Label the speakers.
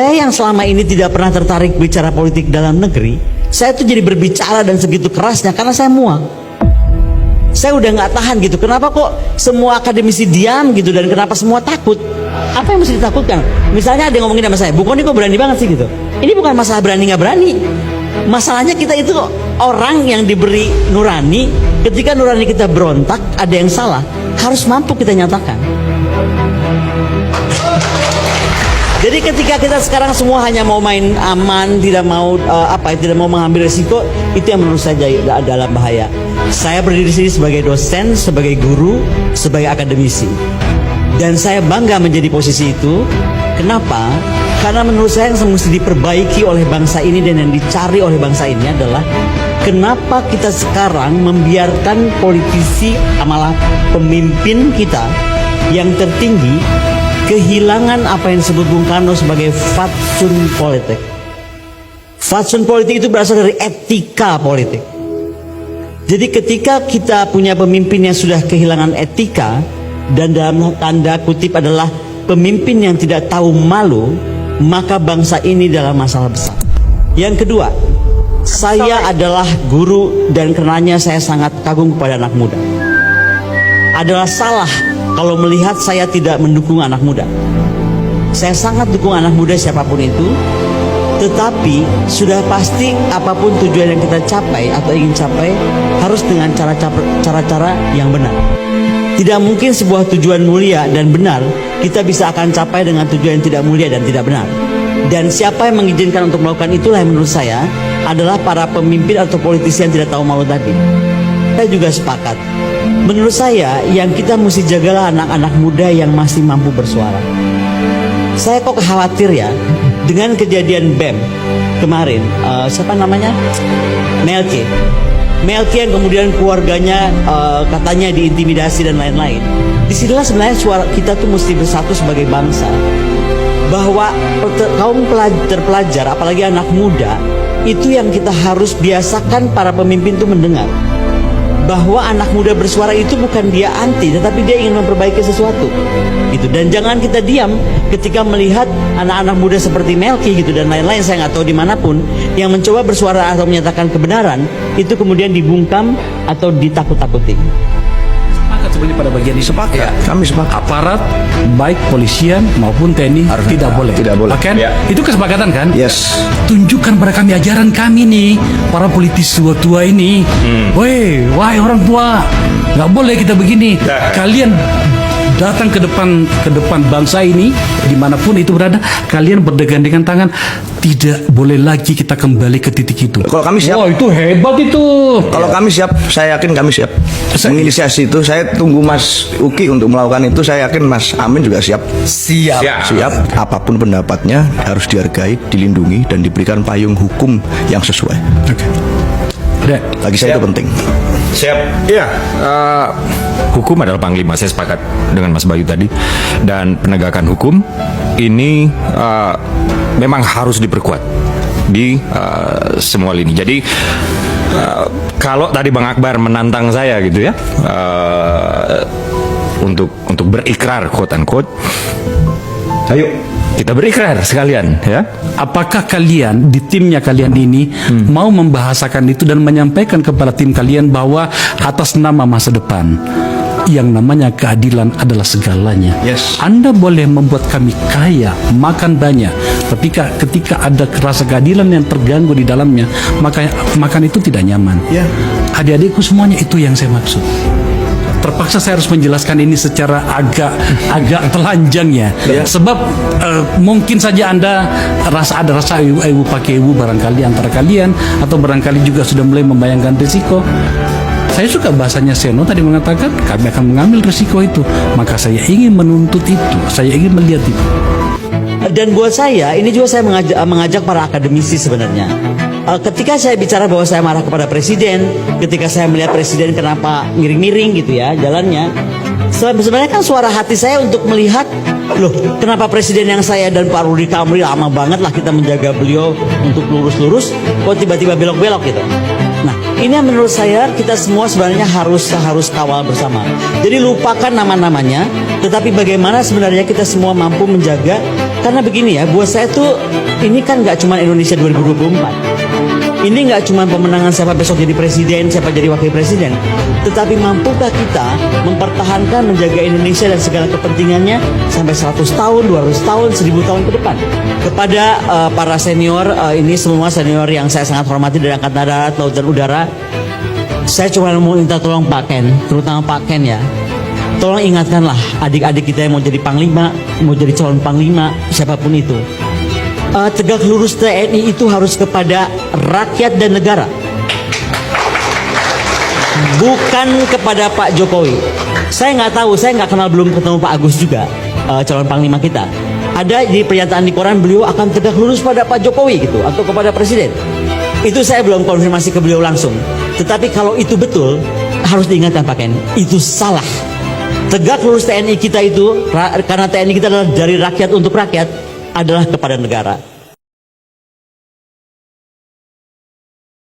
Speaker 1: Saya yang selama ini tidak pernah tertarik bicara politik dalam negeri, saya tuh jadi berbicara dan segitu kerasnya karena saya muak. Saya udah nggak tahan gitu. Kenapa kok semua akademisi diam gitu, dan kenapa semua takut? Apa yang mesti ditakutkan? Misalnya ada yang ngomongin sama saya, Bu Koni kok berani banget sih gitu. Ini bukan masalah berani nggak berani. Masalahnya kita itu orang yang diberi nurani. Ketika nurani kita berontak, ada yang salah, harus mampu kita nyatakan. Jadi ketika kita sekarang semua hanya mau main aman, tidak mau tidak mau mengambil risiko, itu yang menurut saya dalam bahaya. Saya berdiri di sini sebagai dosen, sebagai guru, sebagai akademisi, dan saya bangga menjadi posisi itu. Kenapa? Karena menurut saya yang mesti diperbaiki oleh bangsa ini dan yang dicari oleh bangsa ini adalah kenapa kita sekarang membiarkan politisi, malah pemimpin kita yang tertinggi kehilangan apa yang disebut Bung Karno sebagai fatsun politik. Fatsun politik itu berasal dari etika politik. Jadi ketika kita punya pemimpin yang sudah kehilangan etika, dan dalam tanda kutip adalah pemimpin yang tidak tahu malu, maka bangsa ini dalam masalah besar. Yang kedua, saya adalah guru dan karenanya saya sangat kagum kepada anak muda. Adalah salah kalau melihat saya tidak mendukung anak muda. Saya sangat dukung anak muda siapapun itu. Tetapi sudah pasti apapun tujuan yang kita capai atau ingin capai harus dengan cara-cara yang benar. Tidak mungkin sebuah tujuan mulia dan benar kita bisa akan capai dengan tujuan yang tidak mulia dan tidak benar. Dan siapa yang mengizinkan untuk melakukan itulah yang menurut saya adalah para pemimpin atau politisi yang tidak tahu malu tadi. Saya juga sepakat. Menurut saya yang kita mesti jagalah anak-anak muda yang masih mampu bersuara. Saya kok khawatir ya dengan kejadian BEM kemarin, siapa namanya? Melki yang kemudian keluarganya katanya diintimidasi dan lain-lain. Disinilah sebenarnya suara kita tuh mesti bersatu sebagai bangsa, bahwa kaum terpelajar apalagi anak muda itu yang kita harus biasakan para pemimpin tuh mendengar bahwa anak muda bersuara itu bukan dia anti, tetapi dia ingin memperbaiki sesuatu gitu. Dan jangan kita diam ketika melihat anak-anak muda seperti Melki gitu dan lain-lain, saya nggak tahu dimanapun, yang mencoba bersuara atau menyatakan kebenaran itu kemudian dibungkam atau ditakut-takuti.
Speaker 2: Sepakat sebenarnya pada bagian ini.
Speaker 3: Sepakat.
Speaker 2: Ya.
Speaker 3: Kami sepakat.
Speaker 2: Aparat baik polisian maupun TNI
Speaker 3: Harus
Speaker 2: tidak boleh.
Speaker 3: Tidak boleh.
Speaker 2: Kan?
Speaker 3: Ya.
Speaker 2: Itu kesepakatan kan?
Speaker 3: Yes.
Speaker 2: Tunjukkan pada kami ajaran kami nih, para politisi tua-tua ini. Wahai orang tua, nggak boleh kita begini. Kalian datang ke depan bangsa ini dimanapun itu berada, kalian bergandengan tangan. Tidak boleh lagi kita kembali ke titik itu.
Speaker 3: Kalau kami siap.
Speaker 2: Wah, itu hebat itu.
Speaker 3: Kalau kami siap, saya yakin kami siap menginisiasi itu. Saya tunggu Mas Uki untuk melakukan itu. Saya yakin Mas Amin juga siap. Siap. Apapun pendapatnya harus dihargai, dilindungi, dan diberikan payung hukum yang sesuai.
Speaker 2: Oke.
Speaker 3: Bagi saya itu penting.
Speaker 4: Siap. Iya. Hukum adalah panglima. Saya sepakat dengan Mas Bayu tadi. Dan penegakan hukum ini memang harus diperkuat di semua lini. Jadi kalau tadi Bang Akbar menantang saya gitu ya, untuk berikrar quote unquote, ayo kita berikrar sekalian ya.
Speaker 2: Apakah kalian di timnya kalian ini mau membahasakan itu dan menyampaikan kepada tim kalian bahwa atas nama masa depan yang namanya keadilan adalah segalanya.
Speaker 3: Yes.
Speaker 2: Anda boleh membuat kami kaya, makan banyak, tapi ketika ada rasa keadilan yang terganggu di dalamnya, maka makan itu tidak nyaman.
Speaker 3: Ya.
Speaker 2: Adik-adikku semuanya, itu yang saya maksud. Terpaksa saya harus menjelaskan ini secara agak telanjang ya. Sebab mungkin saja Anda ada rasa ibu pakai ibu barangkali antara kalian, atau barangkali juga sudah mulai membayangkan risiko. Saya suka bahasanya Seno tadi mengatakan kami akan mengambil risiko itu, maka saya ingin menuntut itu, saya ingin melihat itu.
Speaker 1: Dan buat saya ini juga saya mengajak para akademisi sebenarnya. Ketika saya bicara bahwa saya marah kepada presiden, ketika saya melihat presiden kenapa miring-miring gitu ya jalannya, sebenarnya kan suara hati saya untuk melihat, loh kenapa presiden yang saya dan Pak Rudi Kamri lama banget lah kita menjaga beliau untuk lurus-lurus, kok tiba-tiba belok-belok gitu. Nah ini yang menurut saya kita semua sebenarnya harus kawal bersama. Jadi lupakan nama-namanya, tetapi bagaimana sebenarnya kita semua mampu menjaga. Karena begini ya, buat saya tuh ini kan nggak cuma Indonesia 2024. Ini nggak cuma pemenangan siapa besok jadi presiden, siapa jadi wakil presiden, tetapi mampukah kita mempertahankan, menjaga Indonesia dan segala kepentingannya sampai 100 tahun, 200 tahun, 1000 tahun ke depan. Kepada para senior, ini semua senior yang saya sangat hormati dari Angkatan Darat, Laut dan Udara, saya cuma mau minta tolong Pak Ken, terutama Pak Ken ya. Tolong ingatkanlah adik-adik kita yang mau jadi panglima, mau jadi calon panglima, siapapun itu. Tegak lurus TNI itu harus kepada rakyat dan negara, bukan kepada Pak Jokowi. Saya nggak tahu, saya nggak kenal, belum ketemu Pak Agus juga, calon panglima kita. Ada di pernyataan di koran beliau akan tegak lurus pada Pak Jokowi gitu, atau kepada presiden. Itu saya belum konfirmasi ke beliau langsung. Tetapi kalau itu betul, harus diingatkan Pak Ken, itu salah. Tegak lurus TNI kita itu, karena TNI kita adalah dari rakyat untuk rakyat, adalah kepada negara.